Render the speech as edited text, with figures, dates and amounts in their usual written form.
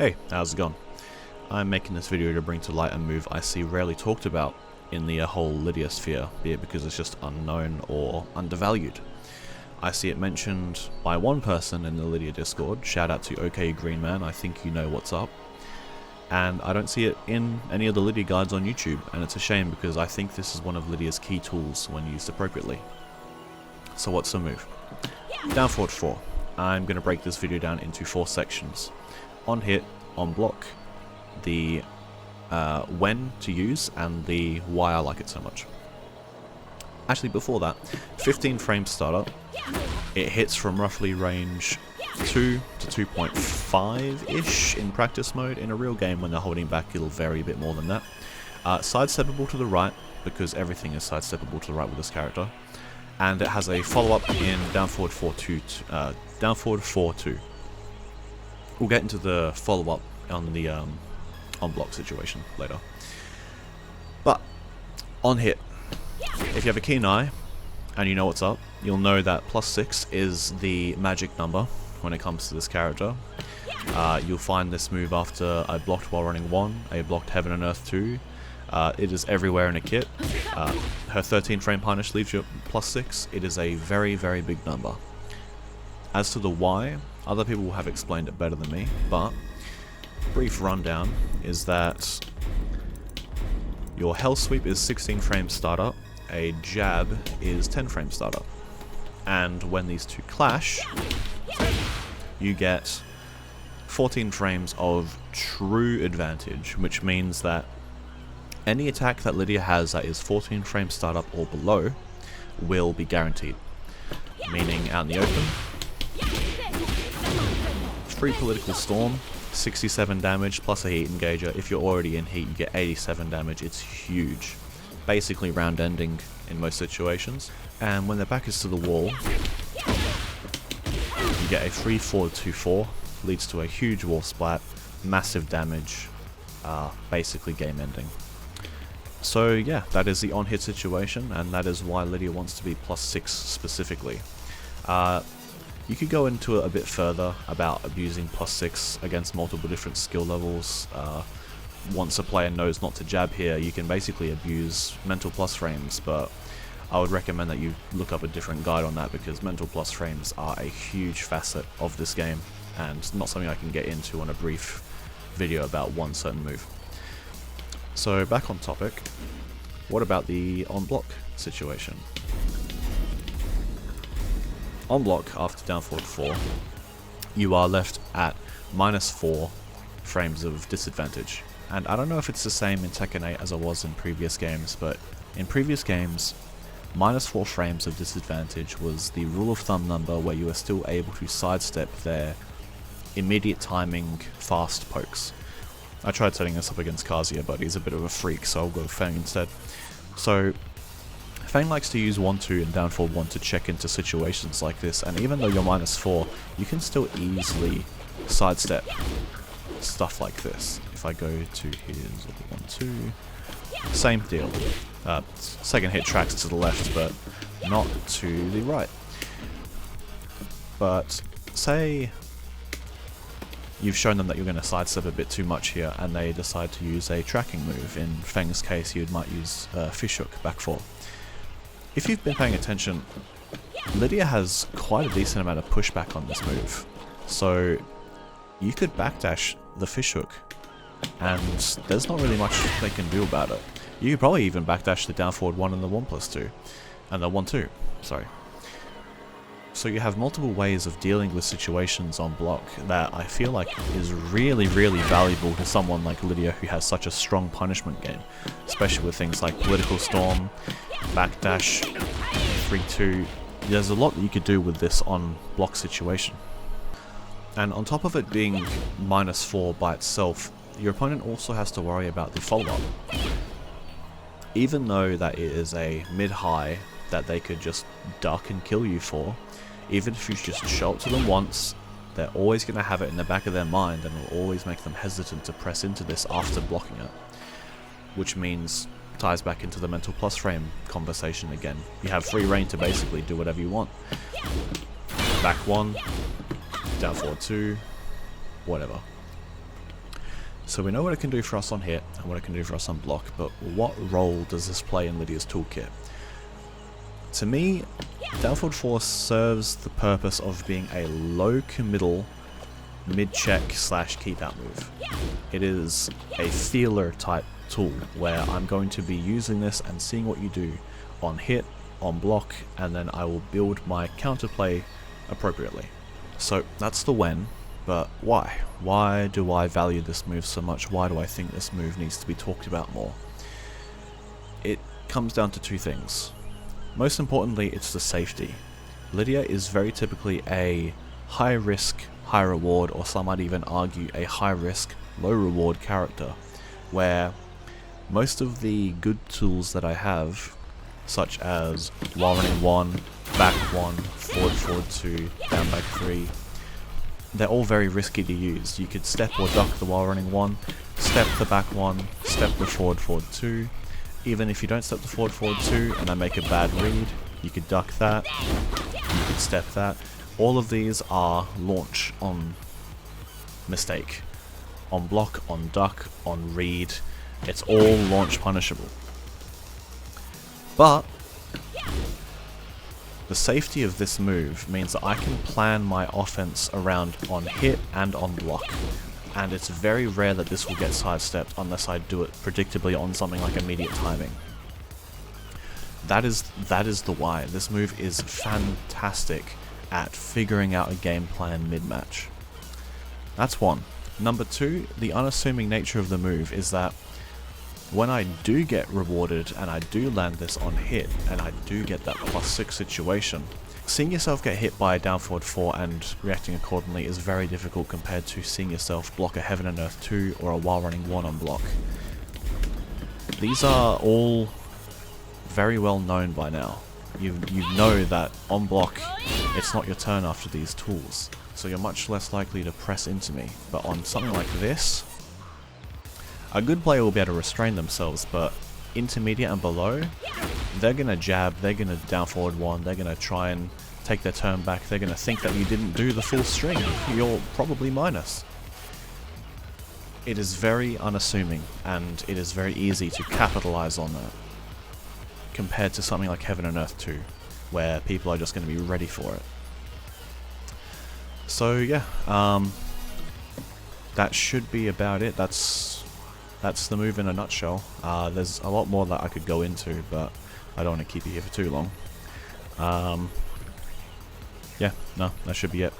Hey, how's it going? I'm making this video to bring to light a move I see rarely talked about in the whole Lidia sphere, be it because it's just unknown or undervalued. I see it mentioned by one person in the Lidia Discord, shout out to OK Green Man, I think you know what's up. And I don't see it in any of the Lidia guides on YouTube, and it's a shame because I think this is one of Lidia's key tools when used appropriately. So what's the move? Downfield 4. I'm going to break this video down into 4 sections. On hit, on block, the when to use, and the why I like it so much. Actually, before that, 15 frame startup. It hits from roughly range 2 to 2.5-ish in practice mode. In a real game, when they're holding back, it'll vary a bit more than that. Sidesteppable to the right, because everything is sidesteppable to the right with this character. And it has a follow-up in Downfield 4-2. We'll get into the follow-up on the on-block situation later. But, on hit, if you have a keen eye, and you know what's up, you'll know that +6 is the magic number when it comes to this character. You'll find this move after I blocked while running 1, I blocked Heaven and Earth 2. It is everywhere in a kit. Her 13 frame punish leaves you at +6. It is a very, very big number. As to the why, other people will have explained it better than me, but brief rundown is that your Hell Sweep is 16 frames startup, a jab is 10 frames startup, and when these two clash, you get 14 frames of true advantage, which means that any attack that Lidia has that is 14 frames startup or below will be guaranteed. Meaning, out in the open, free Political Storm, 67 damage plus a heat engager. If you're already in heat, you get 87 damage. It's huge. Basically round ending in most situations. And when their back is to the wall, you get a free 4-2-4, leads to a huge wall splat, massive damage, basically game ending. So yeah, that is the on-hit situation, and that is why Lidia wants to be +6 specifically. You could go into it a bit further about abusing +6 against multiple different skill levels. Once a player knows not to jab here, you can basically abuse mental plus frames, but I would recommend that you look up a different guide on that, because mental plus frames are a huge facet of this game, and not something I can get into on a brief video about one certain move. So back on topic, what about the on-block situation? On block after Downfield 4, you are left at -4 frames of disadvantage. And I don't know if it's the same in Tekken 8 as it was in previous games, but in previous games, -4 frames of disadvantage was the rule of thumb number where you were still able to sidestep their immediate timing fast pokes. I tried setting this up against Kazuya, but he's a bit of a freak, so I'll go with Fang instead. So Fang likes to use 1-2 and Downfield 1 to check into situations like this, and even though you're -4, you can still easily sidestep stuff like this. If I go to his 1-2, same deal. Second hit tracks to the left, but not to the right. But say you've shown them that you're going to sidestep a bit too much here, and they decide to use a tracking move. In Fang's case, you might use Fish Hook back 4. If you've been paying attention, Lidia has quite a decent amount of pushback on this move. So you could backdash the Fish Hook, and there's not really much they can do about it. You could probably even backdash the Downfield 1 and the 1+2, and the 1-2, sorry. So you have multiple ways of dealing with situations on block that I feel like is really, really valuable to someone like Lidia who has such a strong punishment game, especially with things like Political Storm, backdash, 3-2. There's a lot that you could do with this on block situation. And on top of it being -4 by itself, your opponent also has to worry about the follow-up. Even though that it is a mid-high that they could just duck and kill you for, even if you just show it to them once, they're always going to have it in the back of their mind, and will always make them hesitant to press into this after blocking it. Which means, ties back into the mental plus frame conversation again. You have free reign to basically do whatever you want. Back 1, Downfield 2, whatever. So we know what it can do for us on hit and what it can do for us on block, but what role does this play in Lydia's toolkit? To me, Downfield 4 serves the purpose of being a low committal mid-check slash keep out move. It is a feeler type tool where I'm going to be using this and seeing what you do on hit, on block, and then I will build my counterplay appropriately. So that's the when, but why? Why do I value this move so much? Why do I think this move needs to be talked about more? It comes down to two things. Most importantly, it's the safety. Lidia is very typically a high risk, high reward, or some might even argue a high risk, low reward character, where most of the good tools that I have, such as while running 1, back 1, forward 2, down back 3, they're all very risky to use. You could step or duck the while running 1, step the back 1, step the forward 2. Even if you don't step the forward 2 and I make a bad read, you could duck that, you could step that. All of these are launch on mistake. On block, on duck, on read, it's all launch punishable. But the safety of this move means that I can plan my offense around on hit and on block. And it's very rare that this will get sidestepped unless I do it predictably on something like immediate timing. That is the why. This move is fantastic at figuring out a game plan mid-match. That's one. Number two, the unassuming nature of the move is that when I do get rewarded and I do land this on hit and I do get that +6 situation, seeing yourself get hit by a Downfield 4 and reacting accordingly is very difficult compared to seeing yourself block a Heaven and Earth 2 or a while running 1 on block. These are all very well known by now. You know that on block it's not your turn after these tools, so you're much less likely to press into me. But on something like this, a good player will be able to restrain themselves, but intermediate and below, they're going to jab, they're going to down forward 1, they're going to try and take their turn back, they're going to think that you didn't do the full string, you're probably minus. It is very unassuming, and it is very easy to capitalize on that, compared to something like Heaven and Earth 2, where people are just going to be ready for it. So yeah, that should be about it. That's the move in a nutshell. There's a lot more that I could go into, but I don't want to keep you here for too long. Yeah, no, that should be it.